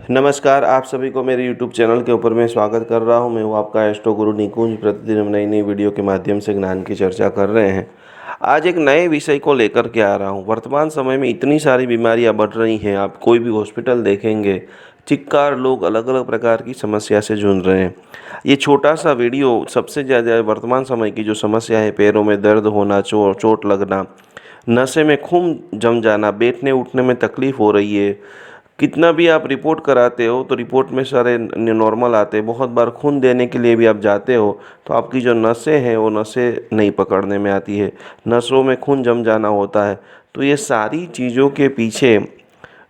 नमस्कार, आप सभी को मेरे YouTube चैनल के ऊपर मैं स्वागत कर रहा हूं। मैं हूं आपका एस्ट्रो गुरु निकुंज। प्रतिदिन हम नई नई वीडियो के माध्यम से ज्ञान की चर्चा कर रहे हैं। आज एक नए विषय को लेकर के आ रहा हूं। वर्तमान समय में इतनी सारी बीमारियां बढ़ रही हैं, आप कोई भी हॉस्पिटल देखेंगे, चिक्कार लोग अलग अलग प्रकार की समस्या से जूझ रहे हैं। ये छोटा सा वीडियो सबसे ज़्यादा वर्तमान समय की जो समस्या है, पैरों में दर्द होना, चोट लगना, नशे में खून जम जाना, बैठने उठने में तकलीफ़ हो रही है। कितना भी आप रिपोर्ट कराते हो तो रिपोर्ट में सारे नॉर्मल आते हैं। बहुत बार खून देने के लिए भी आप जाते हो तो आपकी जो नसें हैं वो नसें नहीं पकड़ने में आती है, नसों में खून जम जाना होता है। तो ये सारी चीज़ों के पीछे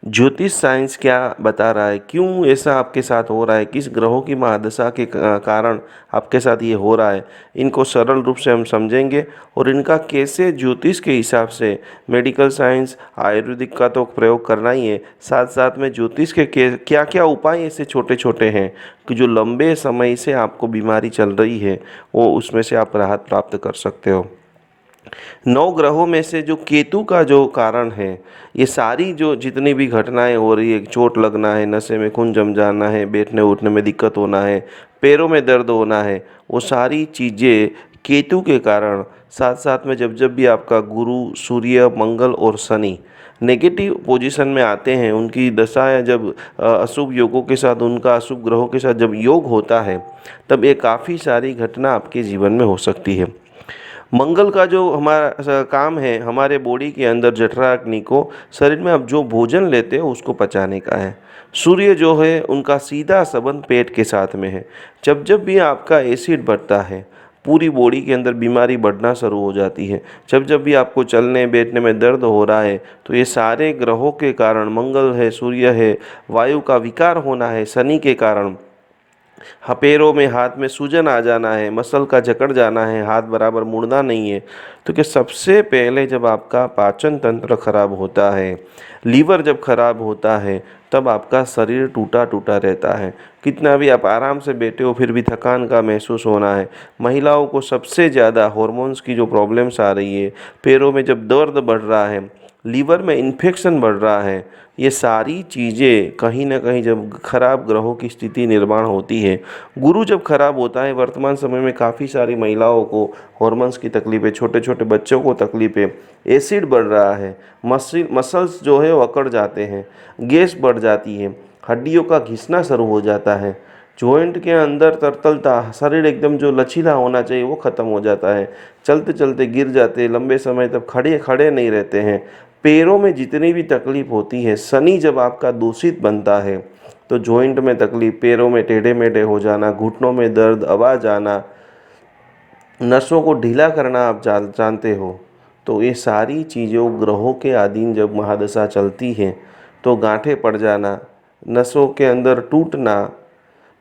ज्योतिष साइंस क्या बता रहा है, क्यों ऐसा आपके साथ हो रहा है, किस ग्रहों की महादशा के कारण आपके साथ ये हो रहा है, इनको सरल रूप से हम समझेंगे और इनका कैसे ज्योतिष के हिसाब से, मेडिकल साइंस आयुर्वेदिक का तो प्रयोग करना ही है, साथ साथ में ज्योतिष के क्या क्या उपाय ऐसे छोटे छोटे हैं कि जो लंबे समय से आपको बीमारी चल रही है वो उसमें से आप राहत प्राप्त कर सकते हो। 9 ग्रहों में से जो केतु का जो कारण है, ये सारी जो जितनी भी घटनाएं हो रही है, चोट लगना है, नशे में खून जम जाना है, बैठने उठने में दिक्कत होना है, पैरों में दर्द होना है, वो सारी चीज़ें केतु के कारण, साथ साथ में जब जब भी आपका गुरु, सूर्य, मंगल और शनि नेगेटिव पोजीशन में आते हैं, उनकी दशाएं जब अशुभ योगों के साथ, उनका अशुभ ग्रहों के साथ जब योग होता है, तब ये काफ़ी सारी घटना आपके जीवन में हो सकती है। मंगल का जो हमारा काम है, हमारे बॉडी के अंदर जठराग्नि को, शरीर में आप जो भोजन लेते हो उसको पचाने का है। सूर्य जो है उनका सीधा संबंध पेट के साथ में है। जब जब भी आपका एसिड बढ़ता है, पूरी बॉडी के अंदर बीमारी बढ़ना शुरू हो जाती है। जब जब भी आपको चलने बैठने में दर्द हो रहा है तो ये सारे ग्रहों के कारण, मंगल है, सूर्य है, वायु का विकार होना है, शनि के कारण, हाँ, पैरों में हाथ में सूजन आ जाना है, मसल का जकड़ जाना है, हाथ बराबर मुड़ना नहीं है। तो कि सबसे पहले जब आपका पाचन तंत्र खराब होता है, लीवर जब खराब होता है, तब आपका शरीर टूटा टूटा रहता है। कितना भी आप आराम से बैठे हो फिर भी थकान का महसूस होना है। महिलाओं को सबसे ज़्यादा हार्मोन्स की जो प्रॉब्लम्स आ रही है, पैरों में जब दर्द बढ़ रहा है, लीवर में इन्फेक्शन बढ़ रहा है, ये सारी चीज़ें कहीं ना कहीं जब खराब ग्रहों की स्थिति निर्माण होती है, गुरु जब खराब होता है, वर्तमान समय में काफ़ी सारी महिलाओं को हॉर्मोन्स की तकलीफ़ें, छोटे छोटे बच्चों को तकलीफ़ें, एसिड बढ़ रहा है, मसल्स जो है वो अकड़ जाते हैं, गैस बढ़ जाती है, हड्डियों का घिसना शुरू हो जाता है, जॉइंट के अंदर तरतलता, शरीर एकदम जो लचीला होना चाहिए वो ख़त्म हो जाता है, चलते चलते गिर जाते, लंबे समय तक खड़े खड़े नहीं रहते हैं, पैरों में जितनी भी तकलीफ होती है, शनि जब आपका दूषित बनता है तो जॉइंट में तकलीफ, पैरों में टेढ़े मेढ़े हो जाना, घुटनों में दर्द, आवाज़ आना, नसों को ढीला करना, आप जानते हो। तो ये सारी चीज़ों ग्रहों के अधीन जब महादशा चलती है तो गांठें पड़ जाना, नसों के अंदर टूटना,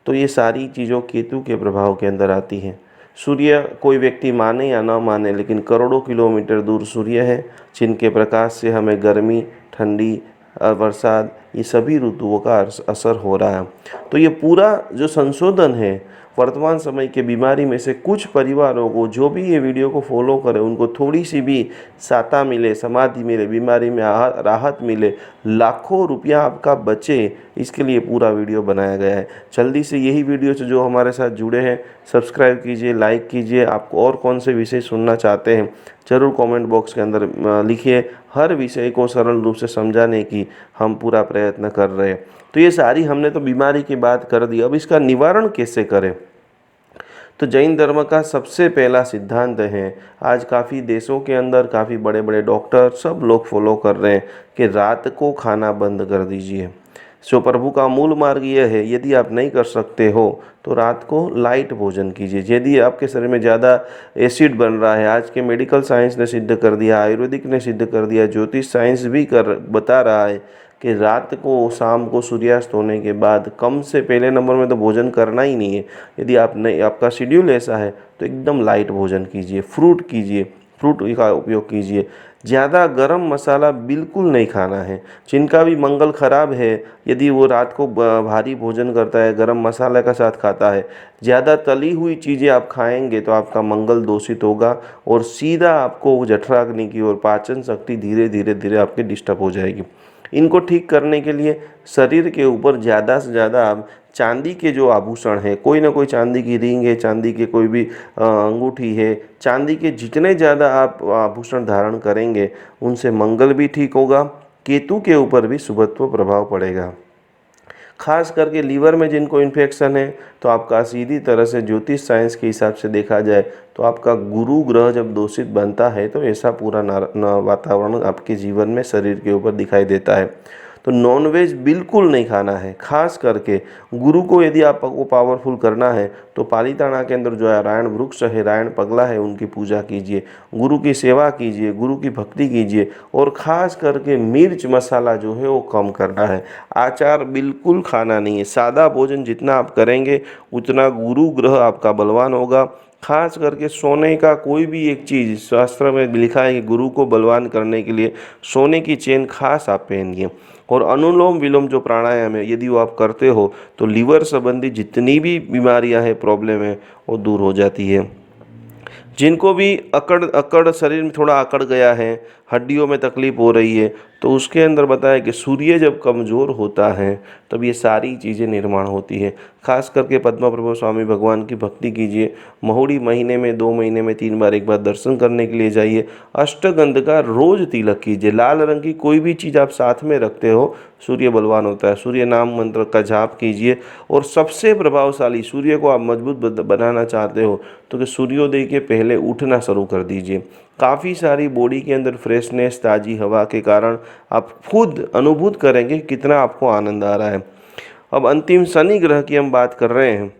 तो ये सारी चीज़ों केतु के प्रभाव के अंदर आती हैं। सूर्य, कोई व्यक्ति माने या ना माने, लेकिन करोड़ों किलोमीटर दूर सूर्य है, जिनके प्रकाश से हमें गर्मी, ठंडी, बरसात, ये सभी ऋतुओं का असर हो रहा है। तो ये पूरा जो संशोधन है, वर्तमान समय के बीमारी में से कुछ परिवारों को, जो भी ये वीडियो को फॉलो करे, उनको थोड़ी सी भी साता मिले, समाधि मिले, बीमारी में राहत मिले, लाखों रुपया आपका बचे, इसके लिए पूरा वीडियो बनाया गया है। जल्दी से यही वीडियो से जो हमारे साथ जुड़े हैं, सब्सक्राइब कीजिए, लाइक कीजिए। आपको और कौन से विषय सुनना चाहते हैं ज़रूर कमेंट बॉक्स के अंदर लिखिए। हर विषय को सरल रूप से समझाने की हम पूरा प्रयत्न कर रहे हैं। तो ये सारी हमने तो बीमारी की बात कर दी, अब इसका निवारण कैसे करें। तो जैन धर्म का सबसे पहला सिद्धांत है, आज काफ़ी देशों के अंदर काफ़ी बड़े बड़े डॉक्टर सब लोग फॉलो कर रहे हैं कि रात को खाना बंद कर दीजिए। सो प्रभु का मूल मार्ग यह है, यदि आप नहीं कर सकते हो तो रात को लाइट भोजन कीजिए। यदि आपके शरीर में ज़्यादा एसिड बन रहा है, आज के मेडिकल साइंस ने सिद्ध कर दिया, आयुर्वेदिक ने सिद्ध कर दिया, ज्योतिष साइंस भी बता रहा है कि रात को, शाम को सूर्यास्त होने के बाद कम से पहले नंबर में तो भोजन करना ही नहीं है। यदि आप नहीं, आपका शेड्यूल ऐसा है तो एकदम लाइट भोजन कीजिए, फ्रूट कीजिए, फ्रूट का उपयोग कीजिए। ज़्यादा गरम मसाला बिल्कुल नहीं खाना है। जिनका भी मंगल खराब है, यदि वो रात को भारी भोजन करता है, गरम मसाले का साथ खाता है, ज़्यादा तली हुई चीज़ें आप खाएंगे तो आपका मंगल दूषित होगा और सीधा आपको जठराग्नि की ओर, पाचन शक्ति धीरे धीरे धीरे आपकी डिस्टर्ब हो जाएगी। इनको ठीक करने के लिए शरीर के ऊपर ज़्यादा से ज़्यादा आप चांदी के जो आभूषण है, कोई ना कोई चांदी की रिंग है, चांदी के कोई भी अंगूठी है, चांदी के जितने ज़्यादा आप आभूषण धारण करेंगे उनसे मंगल भी ठीक होगा, केतु के ऊपर भी शुभत्व प्रभाव पड़ेगा। खास करके लीवर में जिनको इन्फेक्शन है तो आपका सीधी तरह से ज्योतिष साइंस के हिसाब से देखा जाए तो आपका गुरु ग्रह जब दूषित बनता है तो ऐसा पूरा वातावरण आपके जीवन में शरीर के ऊपर दिखाई देता है। तो नॉनवेज बिल्कुल नहीं खाना है। खास करके गुरु को यदि आपको पावरफुल करना है तो पालीताना के अंदर जो है रायण वृक्ष है, रायण पगला है, उनकी पूजा कीजिए, गुरु की सेवा कीजिए, गुरु की भक्ति कीजिए और ख़ास करके मिर्च मसाला जो है वो कम करना है। आचार बिल्कुल खाना नहीं है। सादा भोजन जितना आप करेंगे उतना गुरु ग्रह आपका बलवान होगा। खास करके सोने का कोई भी एक चीज़, शास्त्र में लिखा है कि गुरु को बलवान करने के लिए सोने की चेन खास आप पहनिए। और अनुलोम विलोम जो प्राणायाम है यदि वो आप करते हो तो लीवर संबंधी जितनी भी बीमारियां हैं, प्रॉब्लम है, वो दूर हो जाती है। जिनको भी अकड़ शरीर में थोड़ा अकड़ गया है, हड्डियों में तकलीफ हो रही है, तो उसके अंदर बताया कि सूर्य जब कमज़ोर होता है तब ये सारी चीज़ें निर्माण होती है। खास करके पद्म प्रभु स्वामी भगवान की भक्ति कीजिए। महुड़ी महीने में 2 महीने में 3 बार एक बार दर्शन करने के लिए जाइए। अष्टगंध का रोज़ तिलक कीजिए। लाल रंग की कोई भी चीज़ आप साथ में रखते हो, सूर्य बलवान होता है। सूर्य नाम मंत्र का जाप कीजिए। और सबसे प्रभावशाली, सूर्य को आप मजबूत बनाना चाहते हो तो कि सूर्योदय के पहले उठना शुरू कर दीजिए। काफ़ी सारी बॉडी के अंदर फ्रेशनेस, ताज़ी हवा के कारण आप खुद अनुभूत करेंगे कितना आपको आनंद आ रहा है। अब अंतिम शनि ग्रह की हम बात कर रहे हैं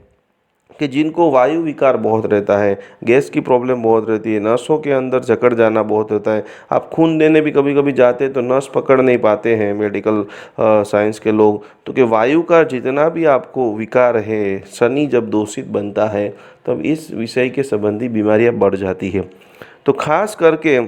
कि जिनको वायु विकार बहुत रहता है, गैस की प्रॉब्लम बहुत रहती है, नसों के अंदर जकड़ जाना बहुत होता है, आप खून देने भी कभी कभी जाते हैं तो नस पकड़ नहीं पाते हैं मेडिकल साइंस के लोग, तो कि वायु का जितना भी आपको विकार है, शनि जब दूषित बनता है तब इस विषय के संबंधी बीमारियां बढ़ जाती है। तो खास करके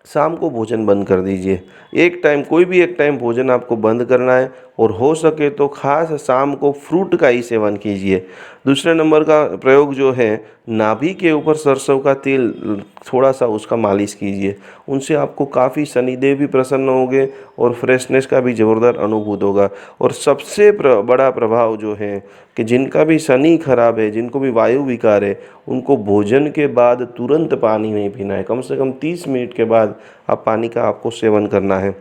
शाम को भोजन बंद कर दीजिए। एक टाइम, कोई भी एक टाइम भोजन आपको बंद करना है और हो सके तो खास शाम को फ्रूट का ही सेवन कीजिए। दूसरे नंबर का प्रयोग जो है, नाभि के ऊपर सरसों का तेल थोड़ा सा उसका मालिश कीजिए। उनसे आपको काफ़ी शनिदेव भी प्रसन्न होंगे और फ्रेशनेस का भी ज़बरदस्त अनुभूत होगा। और सबसे बड़ा प्रभाव जो है कि जिनका भी शनि खराब है, जिनको भी वायु विकार है, उनको भोजन के बाद तुरंत पानी नहीं पीना है। कम से कम 30 मिनट के बाद आप पानी का आपको सेवन करना है।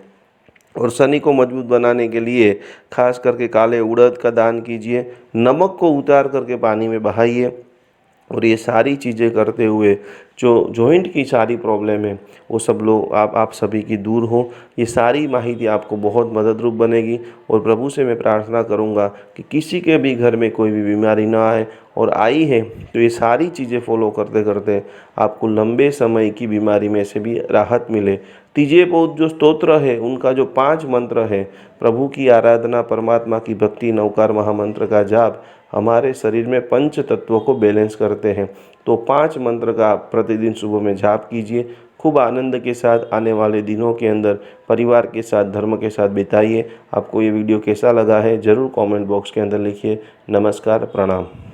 और शनि को मजबूत बनाने के लिए खास करके काले उड़द का दान कीजिए। नमक को उतार करके पानी में बहाइए। और ये सारी चीज़ें करते हुए जो जॉइंट की सारी प्रॉब्लम है वो सब लोग आप सभी की दूर हो। ये सारी माहिती आपको बहुत मददरूप बनेगी। और प्रभु से मैं प्रार्थना करूँगा कि किसी के भी घर में कोई भी बीमारी ना आए, और आई है तो ये सारी चीज़ें फॉलो करते करते आपको लंबे समय की बीमारी में से भी राहत मिले। तीजे पौध जो स्तोत्र है, उनका जो 5 मंत्र है, प्रभु की आराधना, परमात्मा की भक्ति, नवकार महामंत्र का जाप हमारे शरीर में पंच तत्वों को बैलेंस करते हैं। तो 5 मंत्र का प्रतिदिन सुबह में जाप कीजिए। खूब आनंद के साथ आने वाले दिनों के अंदर परिवार के साथ, धर्म के साथ बिताइए। आपको ये वीडियो कैसा लगा है ज़रूर कमेंट बॉक्स के अंदर लिखिए। नमस्कार, प्रणाम।